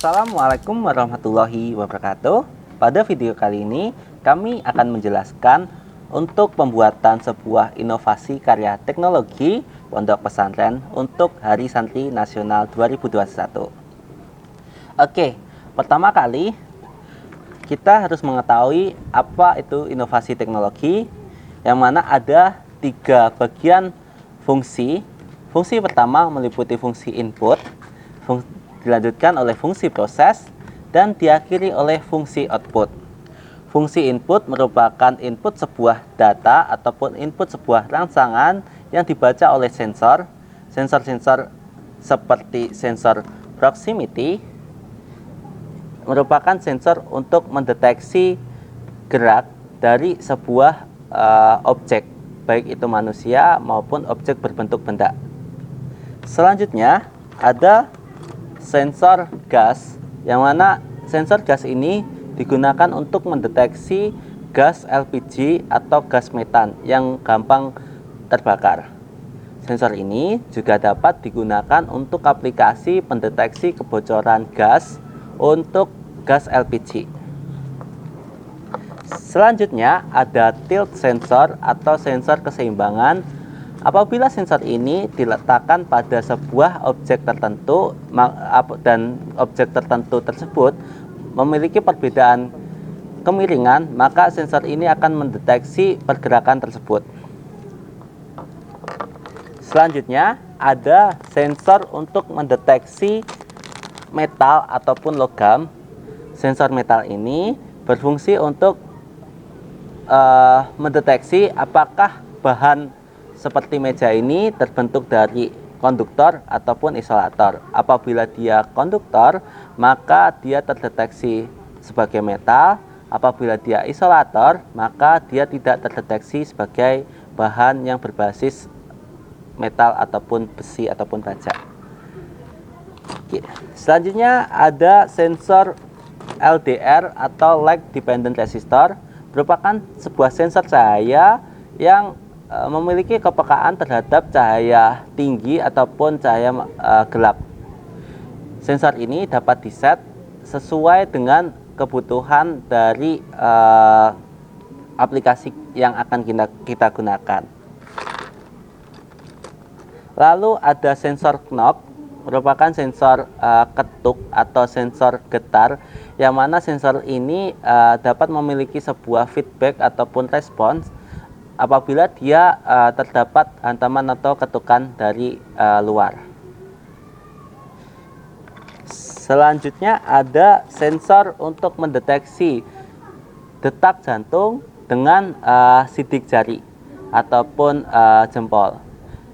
Assalamualaikum warahmatullahi wabarakatuh. Pada video kali ini kami akan menjelaskan untuk pembuatan sebuah inovasi karya teknologi Pondok Pesantren untuk Hari Santri Nasional 2021. Oke, pertama kali kita harus mengetahui apa itu inovasi teknologi, yang mana ada 3 bagian fungsi. Fungsi pertama meliputi fungsi input, dilanjutkan oleh fungsi proses, dan diakhiri oleh fungsi output. Fungsi input merupakan input sebuah data ataupun input sebuah rangsangan yang dibaca oleh sensor. Sensor-sensor seperti sensor proximity merupakan sensor untuk mendeteksi gerak dari sebuah objek, baik itu manusia maupun objek berbentuk benda. Selanjutnya ada sensor gas, yang mana sensor gas ini digunakan untuk mendeteksi gas LPG atau gas metan yang gampang terbakar. Sensor ini juga dapat digunakan untuk aplikasi pendeteksi kebocoran gas untuk gas LPG. Selanjutnya ada tilt sensor atau sensor keseimbangan. Apabila sensor ini diletakkan pada sebuah objek tertentu dan objek tertentu tersebut memiliki perbedaan kemiringan, maka sensor ini akan mendeteksi pergerakan tersebut. Selanjutnya ada sensor untuk mendeteksi metal ataupun logam. Sensor metal ini berfungsi untuk mendeteksi apakah bahan seperti meja ini terbentuk dari konduktor ataupun isolator. Apabila dia konduktor, maka dia terdeteksi sebagai metal. Apabila dia isolator, maka dia tidak terdeteksi sebagai bahan yang berbasis metal ataupun besi ataupun baja. Oke. Selanjutnya ada sensor LDR atau Light Dependent Resistor, merupakan sebuah sensor cahaya yang memiliki kepekaan terhadap cahaya tinggi ataupun cahaya gelap. Sensor ini dapat diset sesuai dengan kebutuhan dari aplikasi yang akan kita gunakan. Lalu ada sensor knob, merupakan sensor ketuk atau sensor getar, yang mana sensor ini dapat memiliki sebuah feedback ataupun respons apabila dia terdapat hantaman atau ketukan dari luar. Selanjutnya ada sensor untuk mendeteksi detak jantung dengan sidik jari ataupun jempol.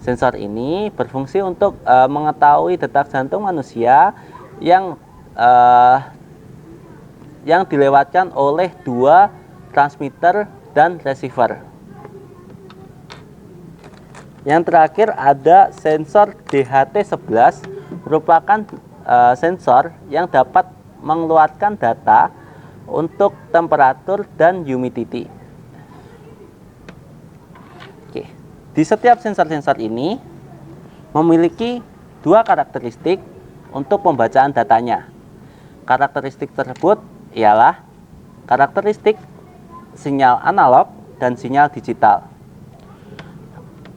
Sensor ini berfungsi untuk mengetahui detak jantung manusia yang dilewatkan oleh 2 transmitter dan receiver. Yang terakhir ada sensor DHT11, merupakan sensor yang dapat mengeluarkan data untuk temperatur dan humidity. Oke. Di setiap sensor-sensor ini memiliki 2 karakteristik untuk pembacaan datanya. Karakteristik tersebut ialah karakteristik sinyal analog dan sinyal digital.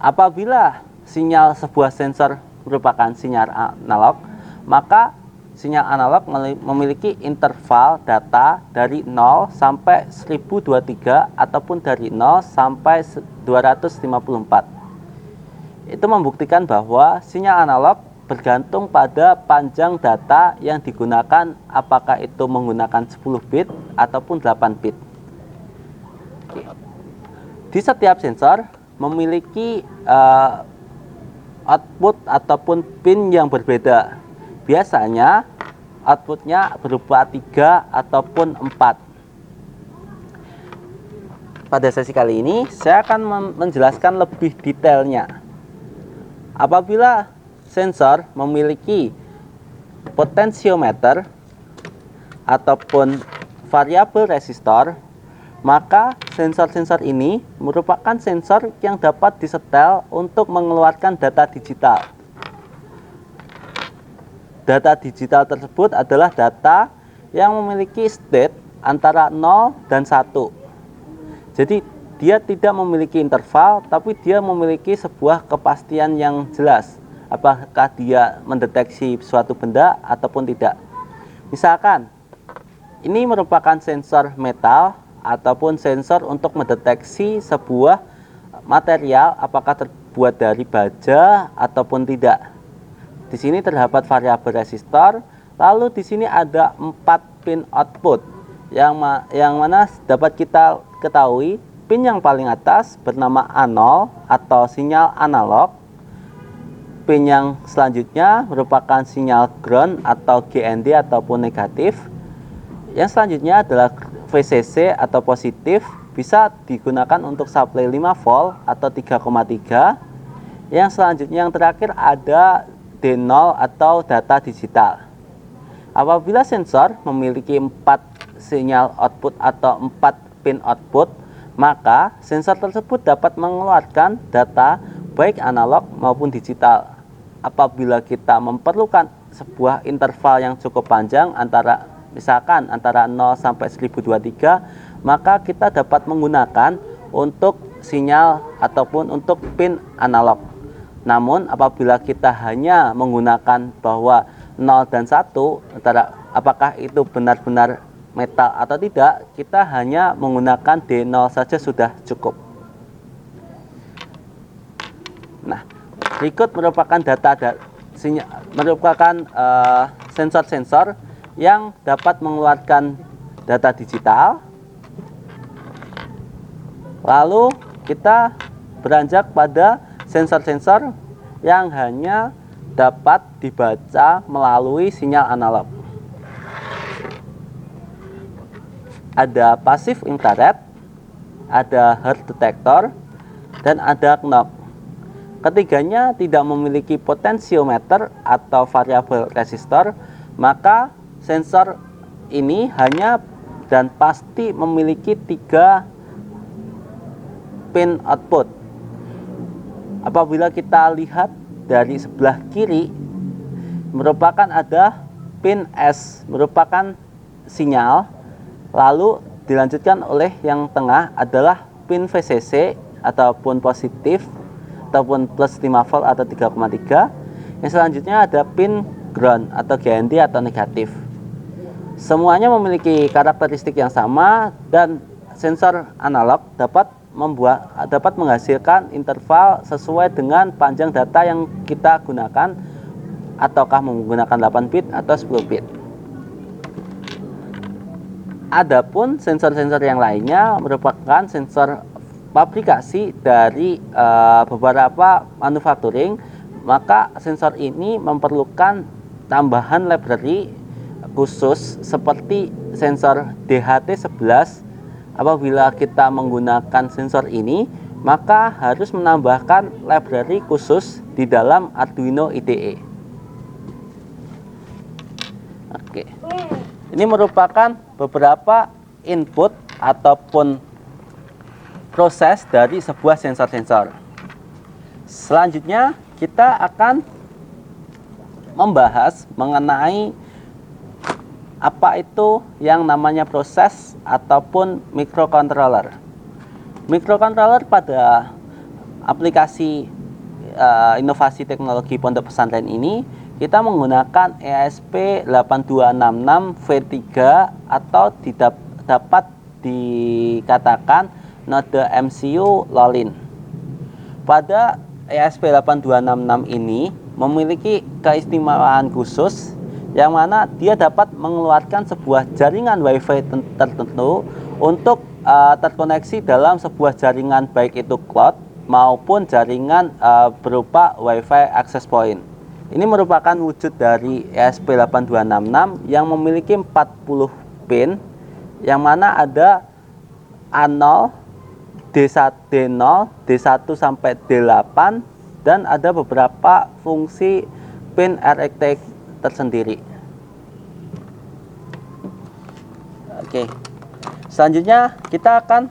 Apabila sinyal sebuah sensor merupakan sinyal analog, maka sinyal analog memiliki interval data dari 0 sampai 1023 ataupun dari 0 sampai 254. Itu membuktikan bahwa sinyal analog bergantung pada panjang data yang digunakan, apakah itu menggunakan 10 bit ataupun 8 bit. Oke. Di setiap sensor memiliki output ataupun pin yang berbeda. Biasanya outputnya berupa 3 ataupun 4. Pada sesi kali ini saya akan menjelaskan lebih detailnya. Apabila sensor memiliki potensiometer ataupun variabel resistor, maka sensor-sensor ini merupakan sensor yang dapat disetel untuk mengeluarkan data digital. data digital tersebut adalah data yang memiliki state antara 0 dan 1. Jadi dia tidak memiliki interval, tapi dia memiliki sebuah kepastian yang jelas apakah dia mendeteksi suatu benda ataupun tidak. Misalkan ini merupakan sensor metal ataupun sensor untuk mendeteksi sebuah material apakah terbuat dari baja ataupun tidak. Di sini terdapat variabel resistor, lalu di sini ada 4 pin output yang mana dapat kita ketahui pin yang paling atas bernama A0 atau sinyal analog. Pin yang selanjutnya merupakan sinyal ground atau GND ataupun negatif. Yang selanjutnya adalah VCC atau positif, bisa digunakan untuk supply 5 volt atau 3,3. Yang selanjutnya yang terakhir ada D0 atau data digital. Apabila sensor memiliki 4 sinyal output atau 4 pin output, maka sensor tersebut dapat mengeluarkan data baik analog maupun digital. Apabila kita memerlukan sebuah interval yang cukup panjang misalkan antara 0 sampai 1023, maka kita dapat menggunakan untuk sinyal ataupun untuk pin analog. Namun apabila kita hanya menggunakan bahwa 0 dan 1 apakah itu benar-benar metal atau tidak, kita hanya menggunakan D0 saja sudah cukup. Nah, berikut merupakan sensor-sensor yang dapat mengeluarkan data digital. Lalu kita beranjak pada sensor-sensor yang hanya dapat dibaca melalui sinyal analog. Ada pasif infrared, ada Hz detector, dan ada knob. Ketiganya tidak memiliki potentiometer atau variabel resistor, maka sensor ini hanya dan pasti memiliki 3 pin output. Apabila kita lihat dari sebelah kiri, merupakan ada pin S, merupakan sinyal. Lalu dilanjutkan oleh yang tengah adalah pin VCC ataupun positif ataupun plus 5 volt atau 3,3. Yang selanjutnya ada pin ground atau GND atau negatif. Semuanya memiliki karakteristik yang sama dan sensor analog dapat menghasilkan interval sesuai dengan panjang data yang kita gunakan, ataukah menggunakan 8 bit atau 10 bit. Adapun sensor-sensor yang lainnya merupakan sensor pabrikasi dari beberapa manufacturing, maka sensor ini memerlukan tambahan library khusus seperti sensor DHT11. Apabila kita menggunakan sensor ini, maka harus menambahkan library khusus di dalam Arduino IDE. Oke. Ini merupakan beberapa input ataupun proses dari sebuah sensor-sensor. Selanjutnya kita akan membahas mengenai apa itu yang namanya proses ataupun microcontroller. Microcontroller pada aplikasi inovasi teknologi pondok pesantren ini, kita menggunakan ESP8266V3 atau dapat dikatakan node MCU Lolin. Pada ESP8266 ini memiliki keistimewaan khusus yang mana dia dapat mengeluarkan sebuah jaringan WiFi tertentu untuk terkoneksi dalam sebuah jaringan baik itu cloud maupun jaringan berupa WiFi access point. Ini merupakan wujud dari ESP8266 yang memiliki 40 pin, yang mana ada A0, D1, D1 sampai D8, dan ada beberapa fungsi pin RX tersendiri. Oke. Selanjutnya kita akan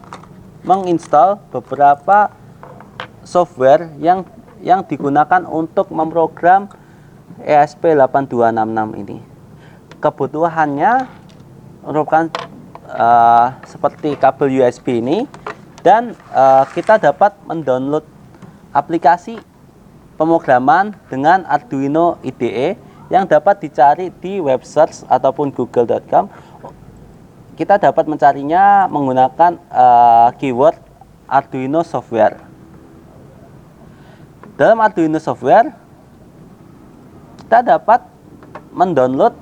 menginstal beberapa software yang digunakan untuk memprogram ESP8266 ini. Kebutuhannya merupakan seperti kabel USB ini, dan kita dapat mendownload aplikasi pemrograman dengan Arduino IDE yang dapat dicari di web search ataupun google.com. Kita dapat mencarinya menggunakan keyword Arduino software. Dalam Arduino software, kita dapat mendownload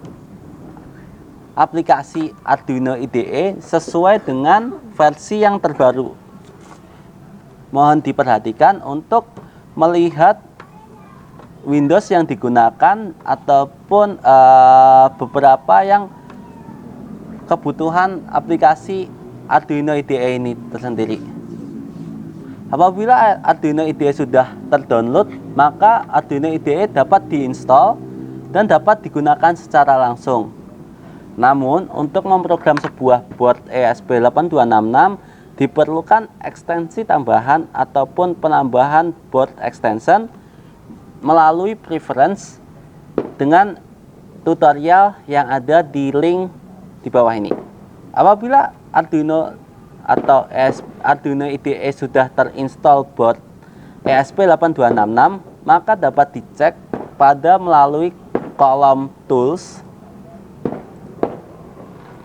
aplikasi Arduino IDE sesuai dengan versi yang terbaru. Mohon diperhatikan untuk melihat Windows yang digunakan ataupun beberapa yang kebutuhan aplikasi Arduino IDE ini tersendiri. Apabila Arduino IDE sudah terdownload, maka Arduino IDE dapat diinstal dan dapat digunakan secara langsung. Namun, untuk memprogram sebuah board ESP8266 diperlukan ekstensi tambahan ataupun penambahan board extension melalui preference dengan tutorial yang ada di link di bawah ini. Apabila Arduino atau Arduino IDE sudah terinstall board ESP8266, maka dapat dicek pada melalui kolom Tools,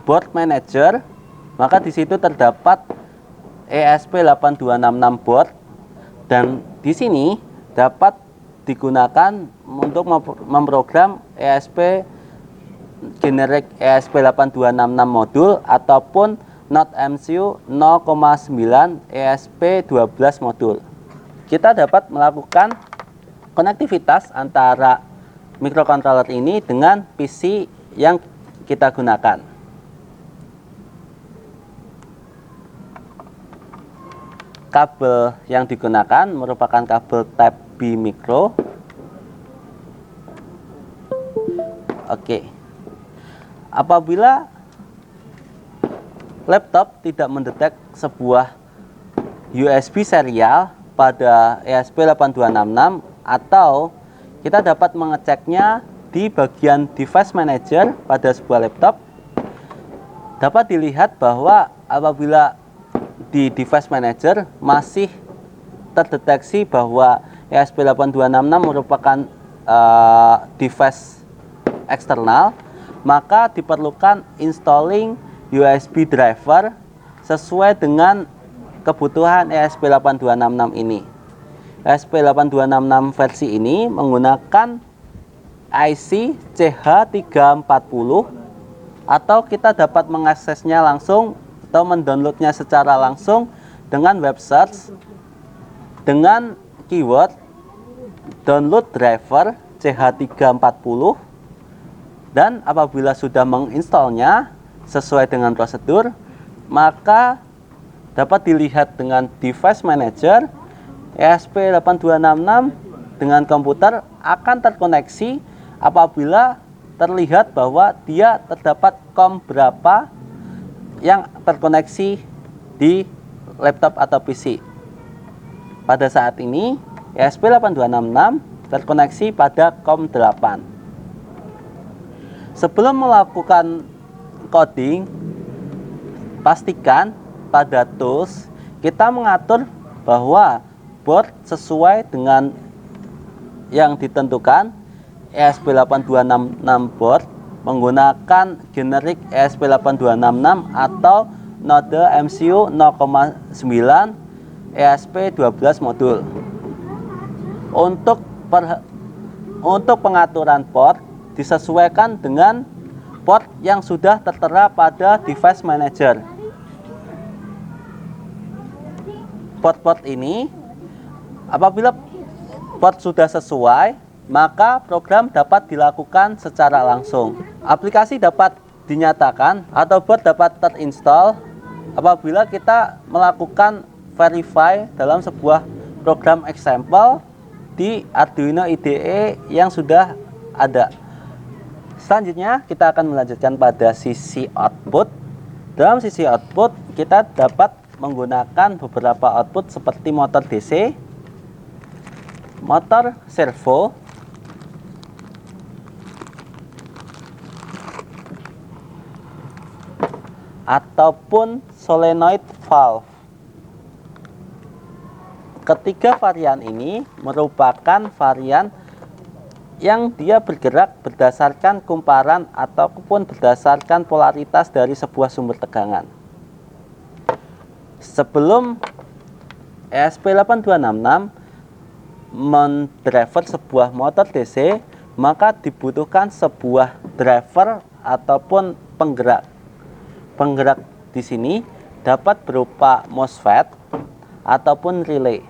Board Manager, maka di situ terdapat ESP8266 board, dan di sini dapat digunakan untuk memprogram generic ESP8266 modul ataupun NodeMCU 0,9 ESP12 modul. Kita dapat melakukan konektivitas antara microcontroller ini dengan PC yang kita gunakan. Kabel yang digunakan merupakan kabel Type B micro. Oke. Apabila laptop tidak mendetek sebuah USB serial pada ESP8266, atau kita dapat mengeceknya di bagian Device Manager pada sebuah laptop, dapat dilihat bahwa apabila di Device Manager masih terdeteksi bahwa ESP8266 merupakan device eksternal, maka diperlukan installing USB driver sesuai dengan kebutuhan ESP8266 ini. ESP8266 versi ini menggunakan IC CH340, atau kita dapat mengaksesnya langsung atau mendownloadnya secara langsung dengan web search dengan keyword download driver CH340, dan apabila sudah menginstalnya sesuai dengan prosedur, maka dapat dilihat dengan Device Manager ESP8266 dengan komputer akan terkoneksi apabila terlihat bahwa dia terdapat COM berapa yang terkoneksi di laptop atau PC. Pada saat ini ESP8266 terkoneksi pada COM 8. Sebelum melakukan coding, pastikan pada tools kita mengatur bahwa board sesuai dengan yang ditentukan. ESP8266 board menggunakan generic ESP8266 atau NodeMCU 0,9 ESP12 modul. Untuk pengaturan port disesuaikan dengan port yang sudah tertera pada Device Manager. Port-port ini, apabila port sudah sesuai, maka program dapat dilakukan secara langsung. Aplikasi dapat dinyatakan atau board dapat terinstall apabila kita melakukan verify dalam sebuah program example di Arduino IDE yang sudah ada. Selanjutnya kita akan melanjutkan pada sisi output. Dalam sisi output kita dapat menggunakan beberapa output seperti motor DC, motor servo, ataupun solenoid valve. Ketiga varian ini merupakan varian yang dia bergerak berdasarkan kumparan ataupun berdasarkan polaritas dari sebuah sumber tegangan. Sebelum ESP8266 mendriver sebuah motor DC, maka dibutuhkan sebuah driver ataupun penggerak. Penggerak di sini dapat berupa MOSFET ataupun relay.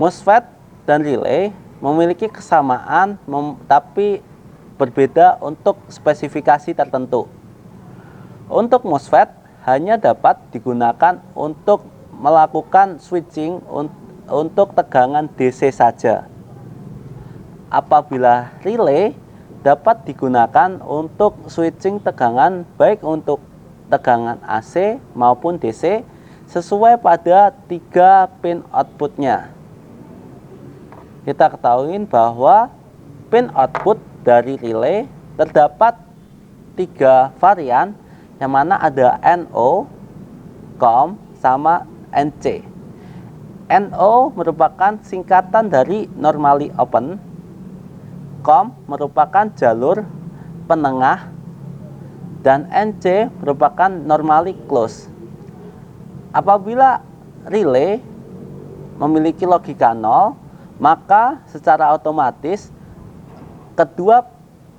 MOSFET dan relay memiliki kesamaan tapi berbeda untuk spesifikasi tertentu. Untuk MOSFET hanya dapat digunakan untuk melakukan switching untuk tegangan DC saja. Apabila relay dapat digunakan untuk switching tegangan baik untuk tegangan AC maupun DC sesuai pada 3 pin outputnya. Kita ketahui bahwa pin output dari relay terdapat 3 varian, yang mana ada NO, COM, sama NC. NO merupakan singkatan dari normally open, COM merupakan jalur penengah, dan NC merupakan normally close. Apabila relay memiliki logika 0, maka secara otomatis kedua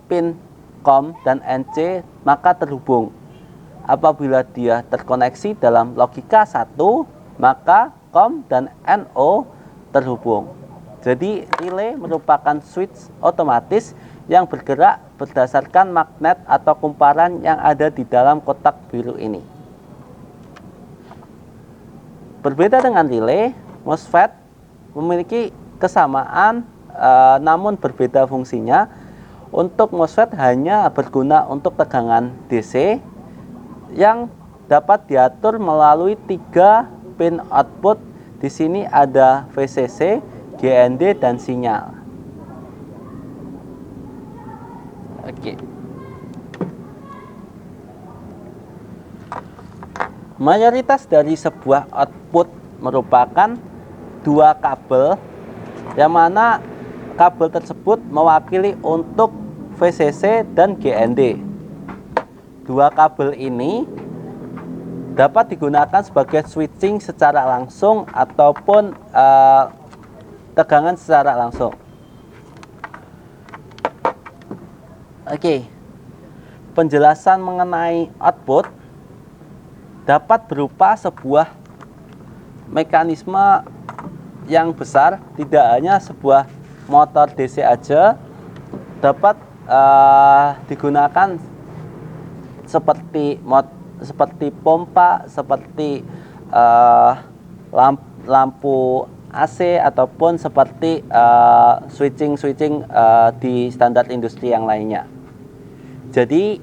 pin COM dan NC maka terhubung. Apabila dia terkoneksi dalam logika 1, maka COM dan NO terhubung. Jadi relay merupakan switch otomatis yang bergerak berdasarkan magnet atau kumparan yang ada di dalam kotak biru ini. Berbeda dengan relay, MOSFET memiliki kesamaan namun berbeda fungsinya. Untuk MOSFET hanya berguna untuk tegangan DC yang dapat diatur melalui 3 pin output. Di sini ada VCC, GND, dan sinyal. Oke. Mayoritas dari sebuah output merupakan 2 kabel, yang mana kabel tersebut mewakili untuk VCC dan GND. 2 kabel ini dapat digunakan sebagai switching secara langsung ataupun tegangan secara langsung. Oke. Penjelasan mengenai output dapat berupa sebuah mekanisme yang besar, tidak hanya sebuah motor DC aja, dapat digunakan seperti pompa, seperti lampu AC, ataupun seperti switching di standar industri yang lainnya. Jadi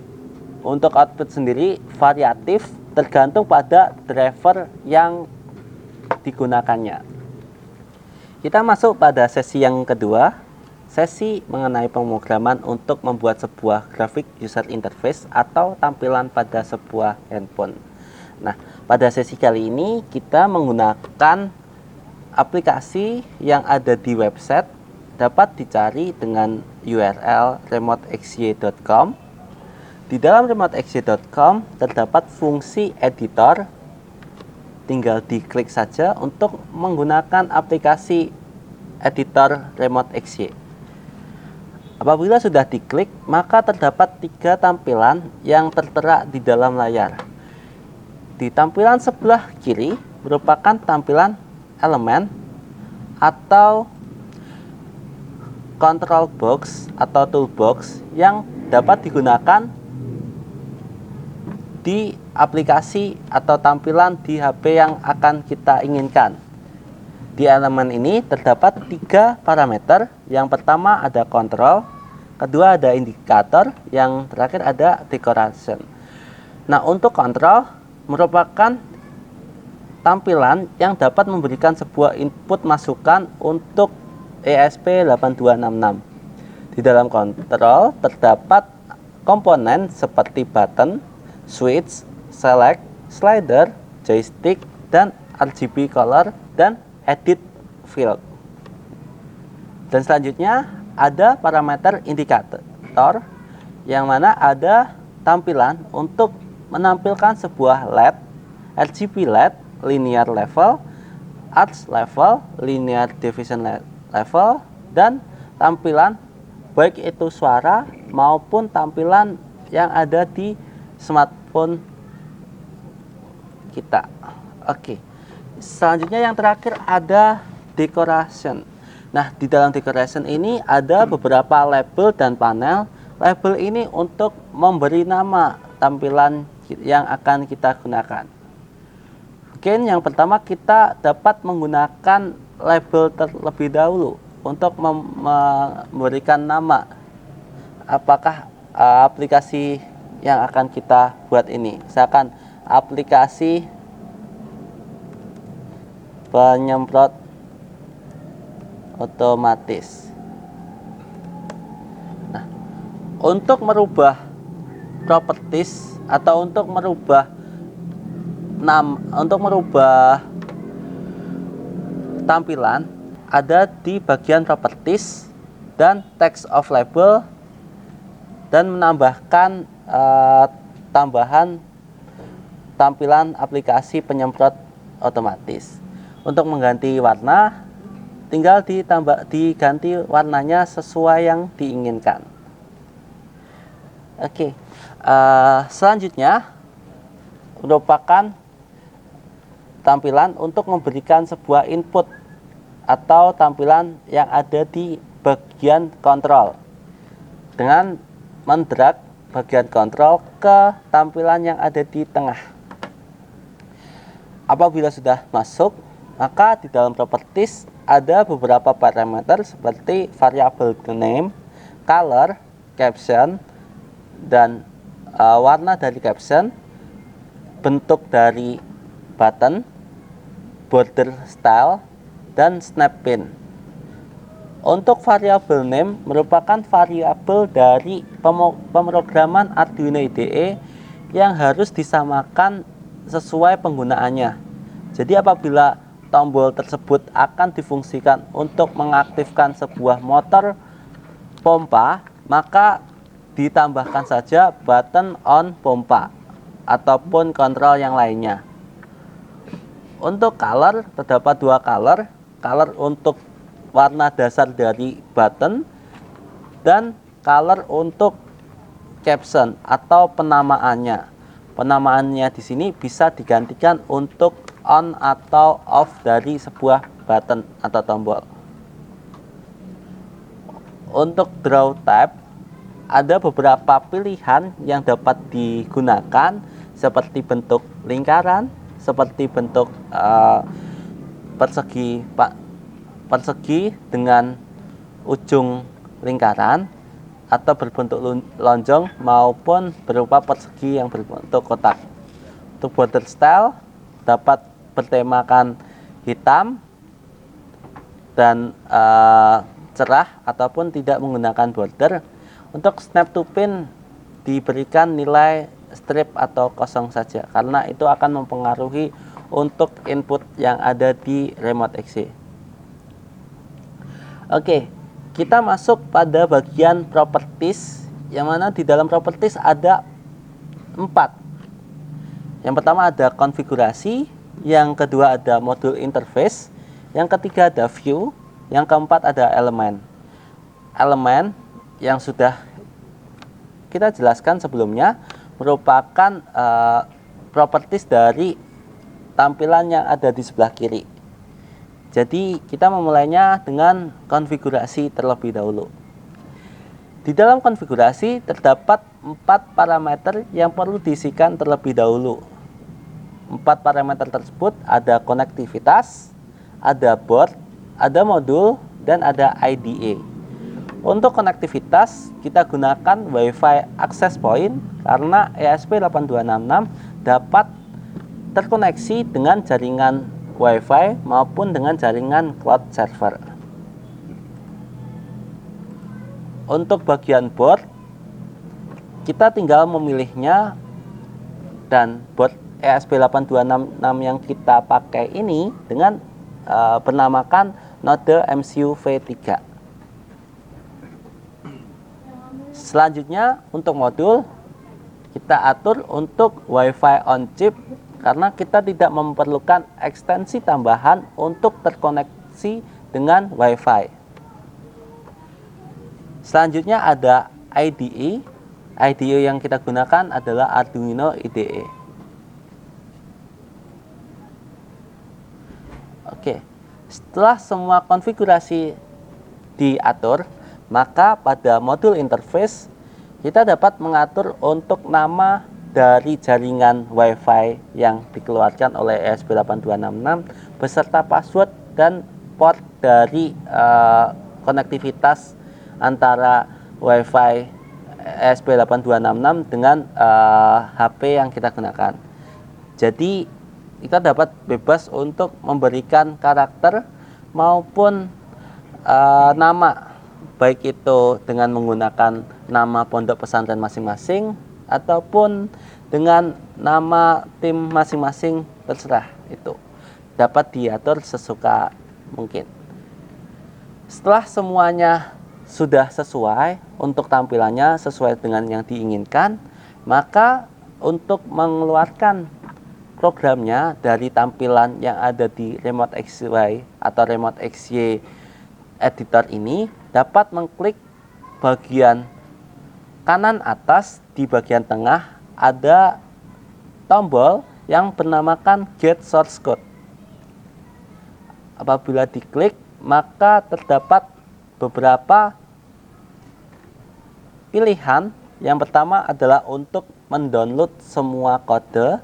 untuk output sendiri variatif tergantung pada driver yang digunakannya. Kita masuk pada sesi yang kedua, sesi mengenai pemrograman untuk membuat sebuah graphic user interface atau tampilan pada sebuah handphone. Nah, pada sesi kali ini kita menggunakan aplikasi yang ada di website, dapat dicari dengan URL remoteXY.com. Di dalam remoteXY.com terdapat fungsi editor. Tinggal diklik saja untuk menggunakan aplikasi editor RemoteXY. Apabila sudah diklik, maka terdapat 3 tampilan yang tertera di dalam layar. Di tampilan sebelah kiri merupakan tampilan elemen atau control box atau toolbox yang dapat digunakan di aplikasi atau tampilan di HP yang akan kita inginkan. Di elemen ini terdapat 3 parameter. Yang pertama ada control, kedua ada indikator, yang terakhir ada decoration. Nah, untuk control merupakan tampilan yang dapat memberikan sebuah input masukan untuk ESP8266. Di dalam control terdapat komponen seperti button, switch, select, slider, joystick, dan RGB color, dan edit field. Dan selanjutnya ada parameter indikator, yang mana ada tampilan untuk menampilkan sebuah LED, RGB LED, linear level, arch level, linear division level, dan tampilan baik itu suara maupun tampilan yang ada di smartphone kita. Oke. Selanjutnya yang terakhir ada decoration. Nah, di dalam decoration ini ada beberapa label dan panel. Label ini untuk memberi nama tampilan yang akan kita gunakan. Mungkin yang pertama kita dapat menggunakan label terlebih dahulu untuk memberikan nama apakah aplikasi yang akan kita buat ini. Misalkan aplikasi penyemprot otomatis. Nah, untuk merubah properties atau untuk merubah tampilan ada di bagian properties dan text of label, dan menambahkan tambahan tampilan aplikasi penyemprot otomatis. Untuk mengganti warna, tinggal diganti warnanya sesuai yang diinginkan. Oke, selanjutnya merupakan tampilan untuk memberikan sebuah input atau tampilan yang ada di bagian kontrol dengan mendrag bagian kontrol ke tampilan yang ada di tengah. Apabila sudah masuk, maka di dalam properties ada beberapa parameter seperti variable name, color, caption, dan warna dari caption, bentuk dari button, border style, dan snap pin. Untuk variabel name merupakan variabel dari pemrograman Arduino IDE yang harus disamakan sesuai penggunaannya. Jadi apabila tombol tersebut akan difungsikan untuk mengaktifkan sebuah motor pompa, maka ditambahkan saja button on pompa ataupun kontrol yang lainnya. Untuk color terdapat dua color untuk warna dasar dari button dan color untuk caption atau penamaannya. Penamaannya di sini bisa digantikan untuk on atau off dari sebuah button atau tombol. Untuk draw type ada beberapa pilihan yang dapat digunakan seperti bentuk lingkaran, seperti bentuk persegi dengan ujung lingkaran, atau berbentuk lonjong maupun berupa persegi yang berbentuk kotak. Untuk border style dapat bertemakan hitam dan cerah ataupun tidak menggunakan border. Untuk snap to pin diberikan nilai strip atau kosong saja karena itu akan mempengaruhi untuk input yang ada di remote exe. Oke, kita masuk pada bagian properties, yang mana di dalam properties ada 4. Yang pertama ada konfigurasi, yang kedua ada modul interface, yang ketiga ada view, yang keempat ada elemen. Elemen yang sudah kita jelaskan sebelumnya merupakan properties dari tampilan yang ada di sebelah kiri. Jadi kita memulainya dengan konfigurasi terlebih dahulu. Di dalam konfigurasi terdapat 4 parameter yang perlu diisikan terlebih dahulu. 4 parameter tersebut ada konektivitas, ada board, ada modul, dan ada IDE. Untuk konektivitas kita gunakan Wi-Fi access point karena ESP8266 dapat terkoneksi dengan jaringan Wi-Fi maupun dengan jaringan cloud server. Untuk bagian board kita tinggal memilihnya dan board ESP8266 yang kita pakai ini dengan bernamakan node MCU V3. Selanjutnya untuk modul kita atur untuk WiFi on chip karena kita tidak memerlukan ekstensi tambahan untuk terkoneksi dengan WiFi. Selanjutnya ada IDE. IDE yang kita gunakan adalah Arduino IDE. Oke, setelah semua konfigurasi diatur, maka pada modul interface kita dapat mengatur untuk nama dari jaringan WiFi yang dikeluarkan oleh ESP8266 beserta password dan port dari konektivitas antara WiFi ESP8266 dengan HP yang kita gunakan. Jadi kita dapat bebas untuk memberikan karakter maupun nama, baik itu dengan menggunakan nama pondok pesantren masing-masing ataupun dengan nama tim masing-masing, terserah, itu dapat diatur sesuka mungkin. Setelah semuanya sudah sesuai untuk tampilannya sesuai dengan yang diinginkan, maka untuk mengeluarkan programnya dari tampilan yang ada di Remote XY atau Remote XY editor ini, dapat mengklik bagian kanan atas. Di bagian tengah ada tombol yang bernamakan Get Source Code. Apabila diklik, maka terdapat beberapa pilihan. Yang pertama adalah untuk mendownload semua kode,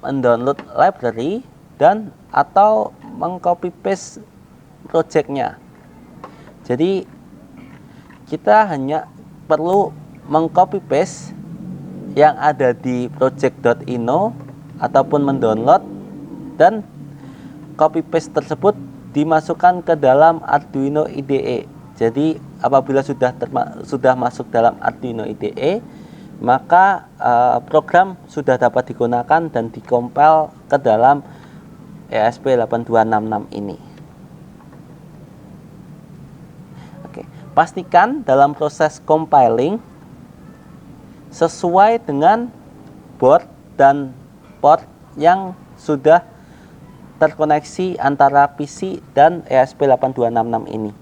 mendownload library, dan atau mengcopy paste projectnya. Jadi kita hanya perlu mengcopy paste yang ada di project.ino ataupun mendownload, dan copy paste tersebut dimasukkan ke dalam Arduino IDE. Jadi apabila sudah masuk dalam Arduino IDE, maka program sudah dapat digunakan dan dikompil ke dalam ESP8266 ini. Oke, pastikan dalam proses compiling sesuai dengan board dan port yang sudah terkoneksi antara PC dan ESP8266 ini.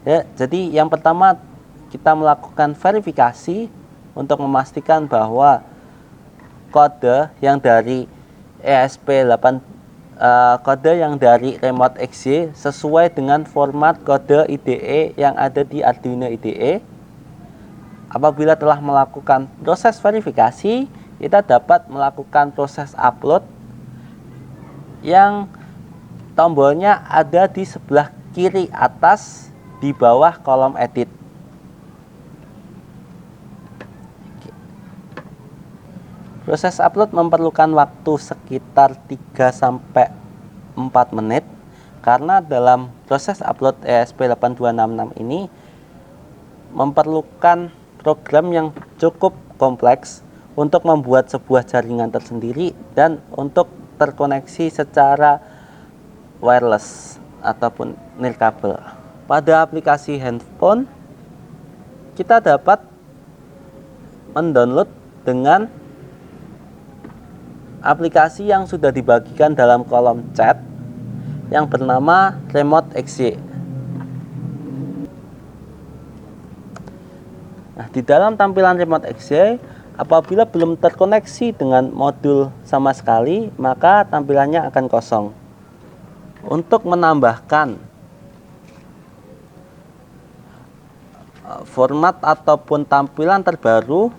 Ya, jadi yang pertama kita melakukan verifikasi untuk memastikan bahwa kode yang dari kode yang dari Remote XY sesuai dengan format kode IDE yang ada di Arduino IDE. Apabila telah melakukan proses verifikasi, kita dapat melakukan proses upload yang tombolnya ada di sebelah kiri atas di bawah kolom edit. Proses upload memerlukan waktu sekitar 3-4 menit karena dalam proses upload ESP8266 ini memerlukan program yang cukup kompleks untuk membuat sebuah jaringan tersendiri dan untuk terkoneksi secara wireless ataupun nirkabel. Pada aplikasi handphone, kita dapat mendownload dengan aplikasi yang sudah dibagikan dalam kolom chat yang bernama Remote XY. Nah, di dalam tampilan Remote XY, apabila belum terkoneksi dengan modul sama sekali, maka tampilannya akan kosong. Untuk menambahkan format ataupun tampilan terbaru,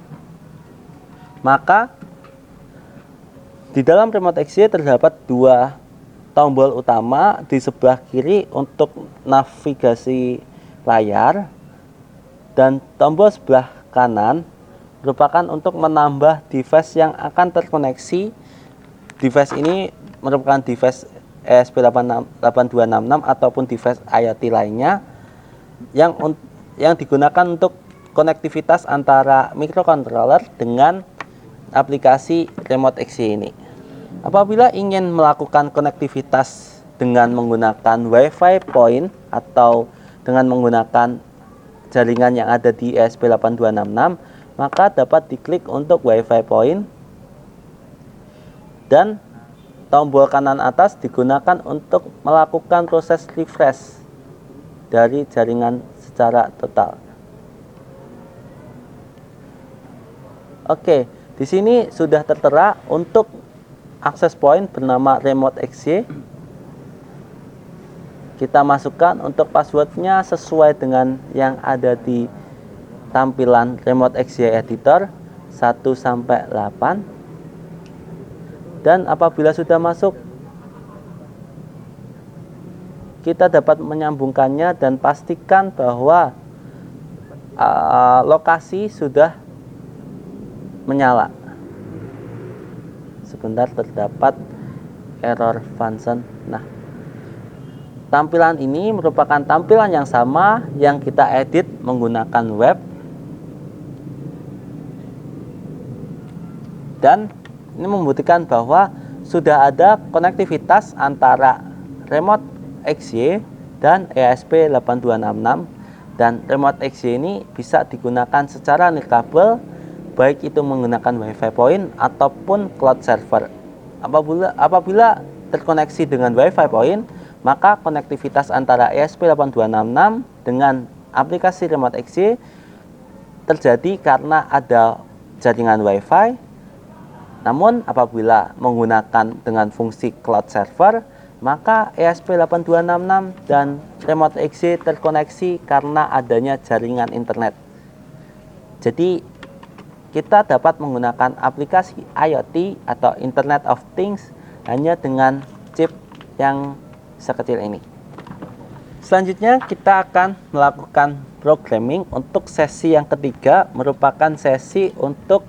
maka di dalam Remote XY terdapat dua tombol utama di sebelah kiri untuk navigasi layar, dan tombol sebelah kanan merupakan untuk menambah device yang akan terkoneksi. Device ini merupakan device ESP8266 ataupun device IoT lainnya yang digunakan untuk konektivitas antara microcontroller dengan aplikasi Remote XY ini. Apabila ingin melakukan konektivitas dengan menggunakan Wi-Fi point atau dengan menggunakan jaringan yang ada di ESP8266, maka dapat diklik untuk Wi-Fi point dan tombol kanan atas digunakan untuk melakukan proses refresh dari jaringan secara total. Oke, di sini sudah tertera untuk akses point bernama Remote XY. Kita masukkan untuk passwordnya sesuai dengan yang ada di tampilan Remote XY Editor 1 sampai 8. Dan apabila sudah masuk, kita dapat menyambungkannya dan pastikan bahwa lokasi sudah menyala. Sebentar, terdapat error function. Nah, tampilan ini merupakan tampilan yang sama yang kita edit menggunakan web. Dan ini membuktikan bahwa sudah ada konektivitas antara Remote XY dan ESP8266, dan Remote XY ini bisa digunakan secara nirkabel, baik itu menggunakan Wi-Fi point ataupun cloud server. Apabila terkoneksi dengan Wi-Fi point, maka konektivitas antara ESP8266 dengan aplikasi Remote XY terjadi karena ada jaringan Wi-Fi. Namun apabila menggunakan dengan fungsi cloud server, maka ESP8266 dan Remote XY terkoneksi karena adanya jaringan internet. Jadi kita dapat menggunakan aplikasi IoT atau Internet of Things hanya dengan chip yang sekecil ini. Selanjutnya kita akan melakukan programming untuk sesi yang ketiga, merupakan sesi untuk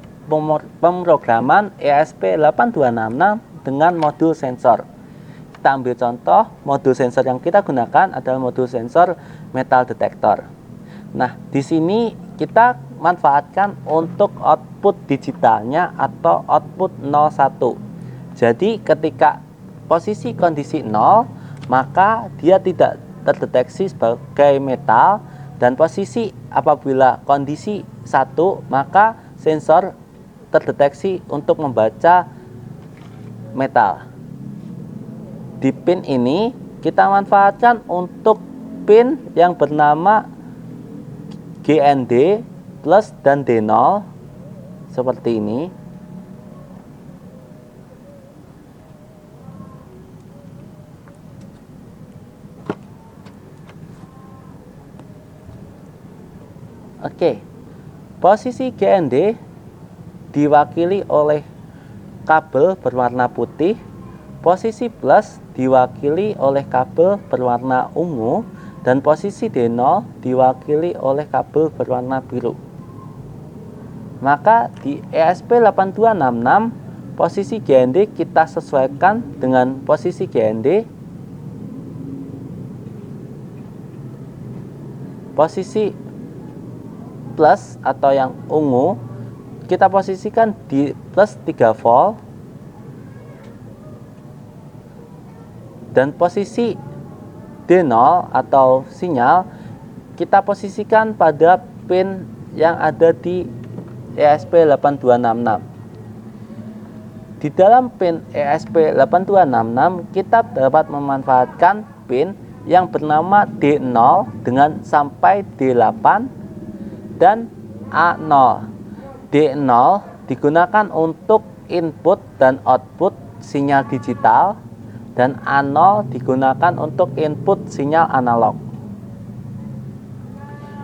pemrograman ESP8266 dengan modul sensor. Kita ambil contoh, modul sensor yang kita gunakan adalah modul sensor metal detector. Nah, di sini kita manfaatkan untuk output digitalnya atau output 01. Jadi ketika posisi kondisi 0, maka dia tidak terdeteksi sebagai metal, dan posisi apabila kondisi 1, maka sensor terdeteksi untuk membaca metal. Di pin ini kita manfaatkan untuk pin yang bernama GND plus dan D0 seperti ini. Oke, posisi GND diwakili oleh kabel berwarna putih, posisi plus diwakili oleh kabel berwarna ungu, dan posisi D0 diwakili oleh kabel berwarna biru. Maka di ESP8266 posisi GND kita sesuaikan dengan posisi GND. Posisi plus atau yang ungu kita posisikan di plus 3 volt, dan posisi D0 atau sinyal kita posisikan pada pin yang ada di ESP8266. Di dalam pin ESP8266 kita dapat memanfaatkan pin yang bernama D0 dengan sampai D8 dan A0. D0 digunakan untuk input dan output sinyal digital, dan A0 digunakan untuk input sinyal analog.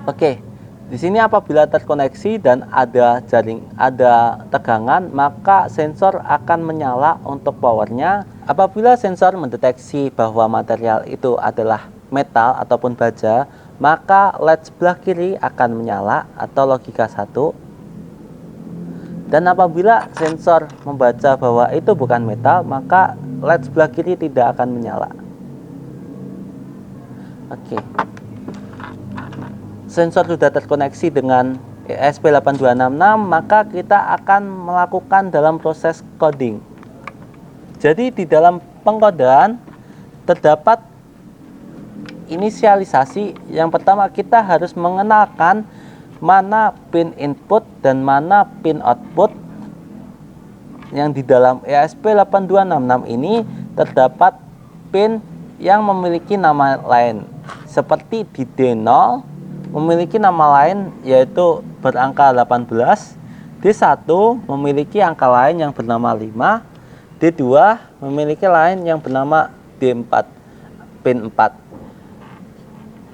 Oke, di sini apabila terkoneksi dan ada tegangan, maka sensor akan menyala untuk powernya. Apabila sensor mendeteksi bahwa material itu adalah metal ataupun baja, maka LED sebelah kiri akan menyala atau logika 1. Dan apabila sensor membaca bahwa itu bukan metal, maka LED sebelah kiri tidak akan menyala. Oke. Sensor sudah terkoneksi dengan ESP8266, maka kita akan melakukan dalam proses coding. Jadi di dalam pengkodean terdapat inisialisasi. Yang pertama, kita harus mengenalkan mana pin input dan mana pin output. Yang di dalam ESP8266 ini terdapat pin yang memiliki nama lain, seperti di D0 memiliki nama lain yaitu berangka 18, D1 memiliki angka lain yang bernama 5, D2 memiliki lain yang bernama D4, pin 4.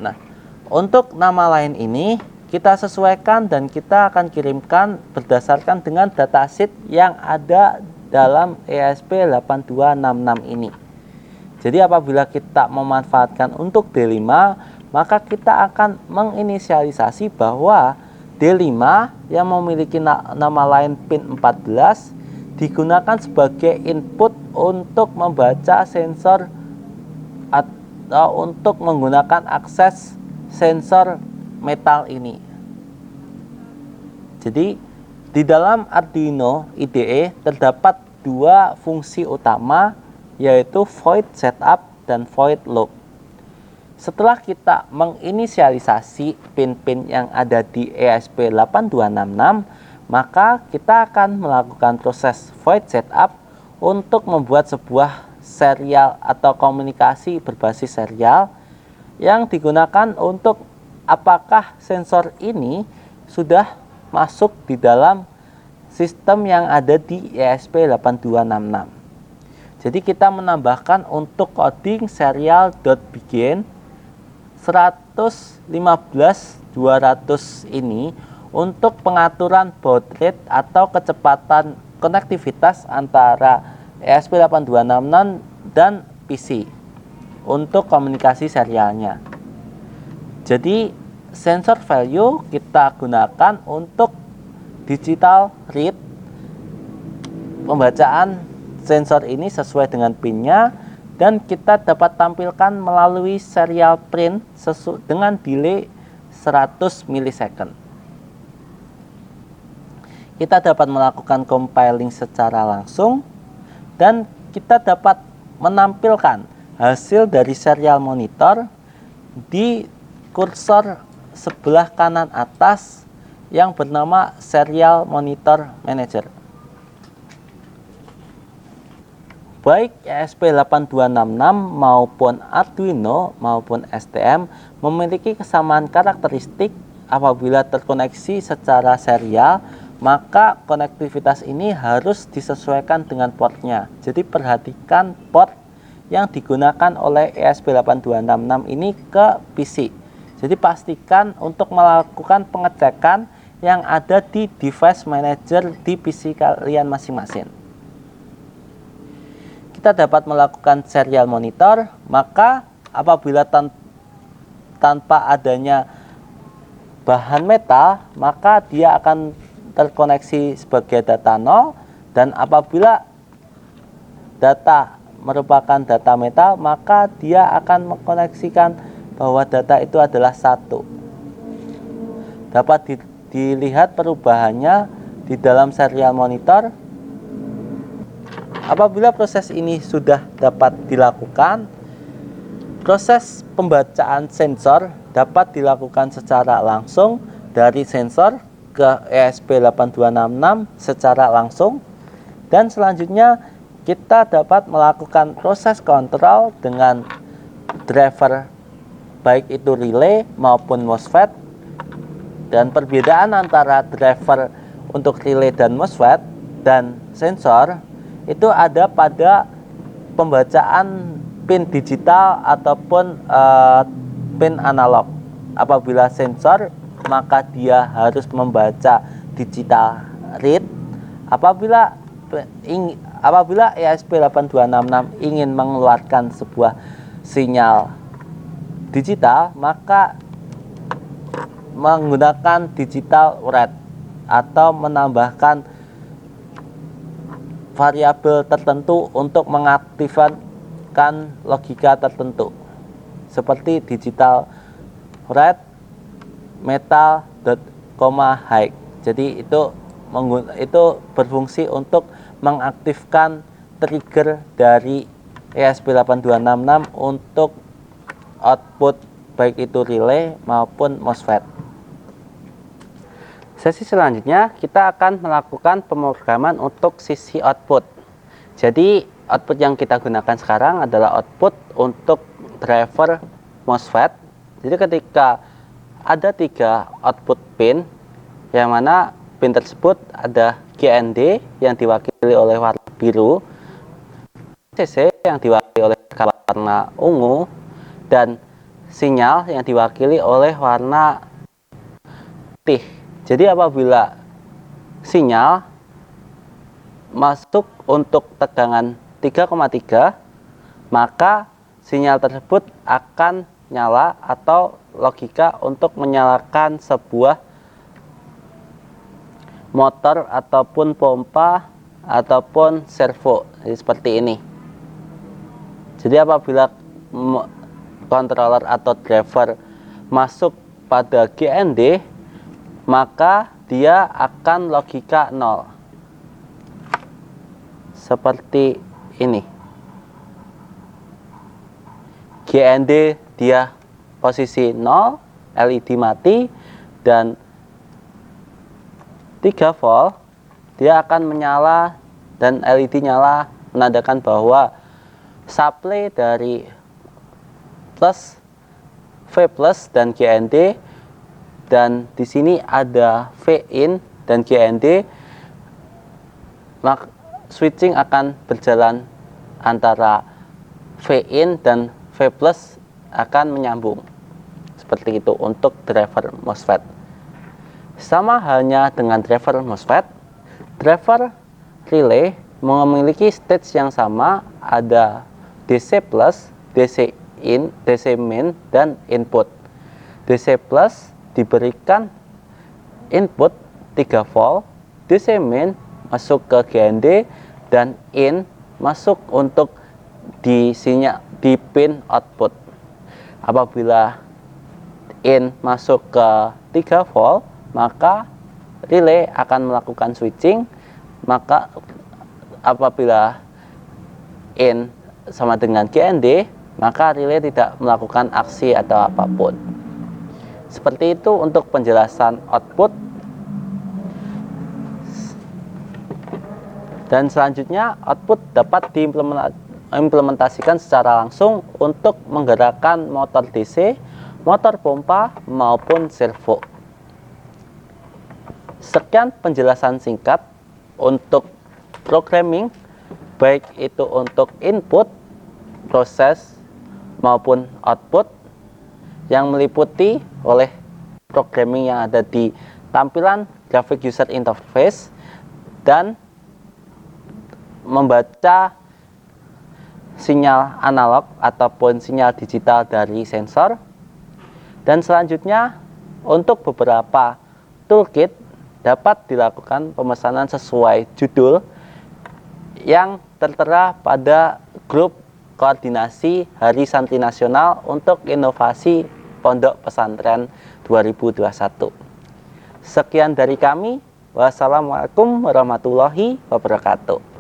Nah, untuk nama lain ini kita sesuaikan dan kita akan kirimkan berdasarkan dengan datasheet yang ada dalam ESP8266 ini. Jadi apabila kita memanfaatkan untuk D5, maka kita akan menginisialisasi bahwa D5 yang memiliki nama lain pin 14 digunakan sebagai input untuk membaca sensor atau untuk menggunakan akses sensor metal ini. Jadi di dalam Arduino IDE terdapat dua fungsi utama, yaitu void setup dan void loop. Setelah kita menginisialisasi pin-pin yang ada di ESP8266, maka kita akan melakukan proses void setup untuk membuat sebuah serial atau komunikasi berbasis serial yang digunakan untuk apakah sensor ini sudah masuk di dalam sistem yang ada di ESP8266. Jadi kita menambahkan untuk coding serial.begin 115.200 ini untuk pengaturan baud rate atau kecepatan konektivitas antara ESP8266 dan PC untuk komunikasi serialnya. Jadi sensor value kita gunakan untuk digital read, pembacaan sensor ini sesuai dengan pinnya, dan kita dapat tampilkan melalui serial print dengan delay 100 millisecond. Kita dapat melakukan compiling secara langsung dan kita dapat menampilkan hasil dari serial monitor di kursor sebelah kanan atas yang bernama Serial Monitor Manager. Baik ESP8266 maupun Arduino maupun STM memiliki kesamaan karakteristik. Apabila terkoneksi secara serial, maka konektivitas ini harus disesuaikan dengan portnya. Jadi perhatikan port yang digunakan oleh ESP8266 ini ke PC. Jadi pastikan untuk melakukan pengecekan yang ada di device manager di PC kalian masing-masing. Kita dapat melakukan serial monitor, maka apabila tanpa adanya bahan metal, maka dia akan terkoneksi sebagai data 0, dan apabila data merupakan data metal, maka dia akan mengkoneksikan bahwa data itu adalah 1. Dapat dilihat perubahannya di dalam serial monitor. Apabila proses ini sudah dapat dilakukan, proses pembacaan sensor dapat dilakukan secara langsung dari sensor ke ESP8266 secara langsung, dan selanjutnya kita dapat melakukan proses kontrol dengan driver baik itu relay maupun MOSFET. Dan perbedaan antara driver untuk relay dan MOSFET dan sensor itu ada pada pembacaan pin digital ataupun pin analog. Apabila sensor, maka dia harus membaca digital read. Apabila ESP8266 ingin mengeluarkan sebuah sinyal digital, maka menggunakan digital read atau menambahkan variabel tertentu untuk mengaktifkan logika tertentu, seperti digital read metal high. Jadi itu berfungsi untuk mengaktifkan trigger dari ESP8266 untuk output baik itu relay maupun MOSFET. Sesi selanjutnya kita akan melakukan pemrograman untuk sisi output. Jadi output yang kita gunakan sekarang adalah output untuk driver MOSFET. Jadi ketika ada 3 output pin, yang mana pin tersebut ada GND yang diwakili oleh warna biru, CC yang diwakili oleh warna ungu, dan sinyal yang diwakili oleh warna putih. Jadi apabila sinyal masuk untuk tegangan 3,3, maka sinyal tersebut akan nyala atau logika untuk menyalakan sebuah motor ataupun pompa ataupun servo. Jadi seperti ini. Jadi apabila controller atau driver masuk pada GND, maka dia akan logika 0 seperti ini. GND dia posisi 0, LED mati, dan 3 volt dia akan menyala dan LED nyala, menandakan bahwa supply dari V plus dan GND, dan di sini ada V in dan GND, maka switching akan berjalan antara V in dan V plus akan menyambung. Seperti itu untuk driver MOSFET. Sama halnya dengan driver MOSFET, driver relay memiliki stage yang sama, ada DC plus, DC in, DC min, dan input. DC plus diberikan input 3 volt, DC min masuk ke GND, dan in masuk untuk di pin output. Apabila in masuk ke 3 volt, maka relay akan melakukan switching. Maka apabila in sama dengan GND, maka relay tidak melakukan aksi atau apapun. Seperti itu untuk penjelasan output. Dan selanjutnya output dapat diimplementasikan secara langsung untuk menggerakkan motor DC, motor pompa, maupun servo. Sekian penjelasan singkat untuk programming, baik itu untuk input, proses, maupun output, yang meliputi oleh programming yang ada di tampilan graphic user interface dan membaca sinyal analog ataupun sinyal digital dari sensor. Dan selanjutnya untuk beberapa toolkit dapat dilakukan pemesanan sesuai judul yang tertera pada grup koordinasi Hari Santri Nasional untuk Inovasi Pondok Pesantren 2021. Sekian dari kami. Wassalamualaikum warahmatullahi wabarakatuh.